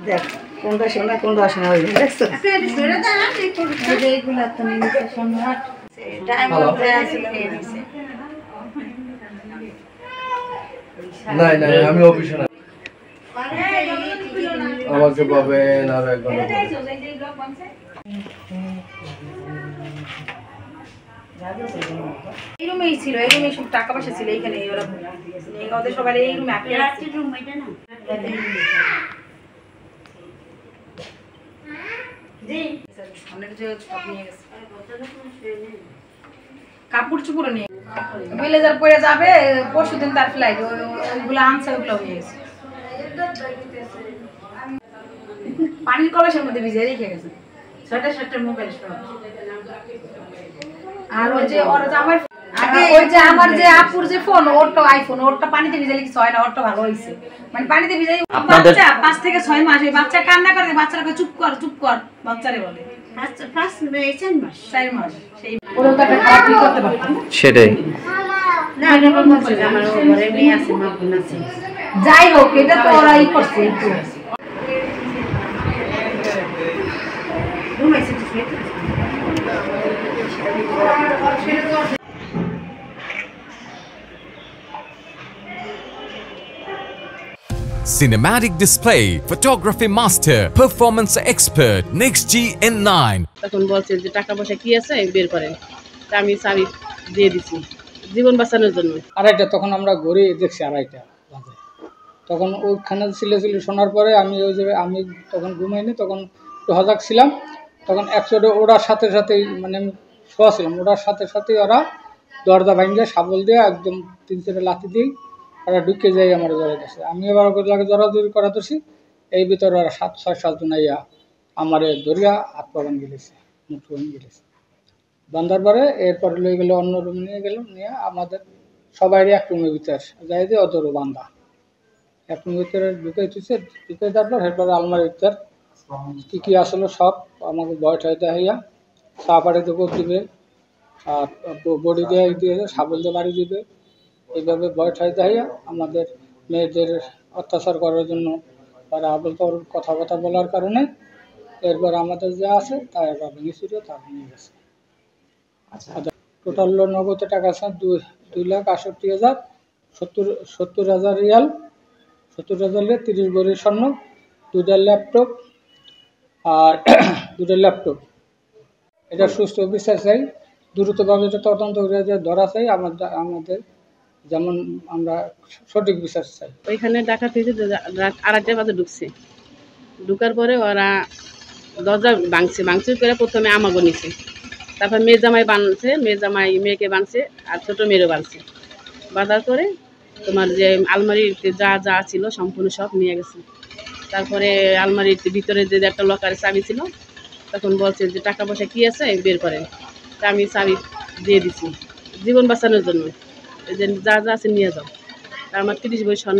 দেখ কোনটা শোনা কোনটা আসে না দেখছো এইগুলা তো নিতে সম্রাট টাইম নাই নাই আমি অফিসে না আমাকে পাবেন আর এক ঘন্টা এই রুমেই ছিল এই রুমে সব টাকা পয়সা ছিল এইখানে ওরা ওদের সবাই এই রুমে আটকে রাখছে রুম এটা না জি অনেক যে সব নিয়ে গেছে কাপড় চোপড় নিয়ে ব্লেজার পরে যাবে পরশুদিন তার ফ্লাইট ওইগুলো আনছে ওগুলো নিয়ে গেছে পানির কলসের মধ্যে ভিজে রেখে গেছে ছয়টা মোবাইল সব আর ওই যে ওর আমার ওই যে আমার যে আপুর যে ফোন ওরটা আইফোন ওরটা পানিতে ভিজালে কিছু হয় না ওরটা ভালো হইছে মানে পানিতে ভিজাই বাচ্চা 5 থেকে 6 মাস এই বাচ্চা কান্না করে বাচ্চাটাকে চুপ কর বাচ্চারে বলে ফার্স্ট 4 মাস সেই ওরও তো একটা খারাপ কি করতে পারত সেটাই না আমার মনে হয় আমার ঘরে মেয়ে আছে মা বোন আছে যাই হোক এটা তো ওরাই করছে একটু ঘুমাইছে তো Cinematic display, photography master, performance expert, NextG N9. তখন বলছে যে টাকা পয়সা কি আছে বের করেন, তা আমি চাবি দিয়ে দিছি জীবন বাঁচানোর জন্য। আড়াইটা তখন আমরা ঘুরে দেখছি আড়াইটা বাজে, তখন ওইখানে ছিল শোনার পরে আমি ওই যে আমি তখন ঘুমাইনি, তখন একটু হজাগ ছিলাম, তখন একসাথে ওরার সাথে সাথেই মানে আমি শোয়া ছিলাম, ওরার সাথে সাথেই ওরা দরজা ভাঙিয়ে শাবল দিয়ে একদম 3-4 লাথি দিই ওরা ঢুকে যাই আমার ঘরে গেছে। আমি এবার লাগে জড়াজড়ি করা ধরছি, এই ভিতরে ওরা 7-6 জন আইয়া আমার ধরিয়া হাত পা ভাঙিয়ে গেছে, মুখ ভাঙিয়ে গেছে। বান্ধার পরে এরপরে লয়ে গেলে অন্য রুমে নিয়ে গেল, নিয়ে আমাদের সবাই এক রুমের ভিতরে যাই দিয়ে ওদেরও বান্ধা এক রুমের ভিতরে ঢুকে দেওয়ার পর এরপরে আলমারির ভিতর কী আসলো সব আমাকে ভয় ঠয় দেখাইয়া চা পাড়িতে করে দিবে, আর বডি দিয়ে সাবল দিয়ে বাড়ি দিবে, এইভাবে ভয় ঠয় দেখাইয়া আমাদের মেয়েদের অত্যাচার করার জন্য তারা আবল তাবল কথা বলার কারণে এরপর আমাদের যা আছে তা এবার ভেঙে ছিল তা ভেঙে গেছে। টোটাল নগদ টাকা আছে 2,68,000, 70,000 রিয়াল, 70,000 30 ভরি স্বর্ণ, 2টা ল্যাপটপ আর 2টা ল্যাপটপ। এটা সুস্থ বিচার চাই, দ্রুতভাবে তদন্ত করে ধরা চাই, আমাদের যেমন আমরা সঠিক বিচার চাই। ওইখানে ডাকাত হয়েছে, আড়াইটা বাজে ঢুকছে, ঢুকার পরে ওরা দরজা ভাঙচুর করে প্রথমে আমাগো নিছে, তারপর মেয়ে জামাই মেয়েকে বাঁধছে আর ছোট মেয়েরও বাঁধছে, বাঁধার করে তোমার যে আলমারির যা ছিল সম্পূর্ণ সব নিয়ে গেছে। তারপরে আলমারির ভিতরে যে একটা লকারের চাবি ছিল, তখন বলছে যে টাকা পয়সা কি আছে বের করেন, তা আমি চাবি দিয়ে দিছি জীবন বাঁচানোর জন্য, যে যা আছে নিয়ে যাও। তা আমার 30 ভরি স্বর্ণ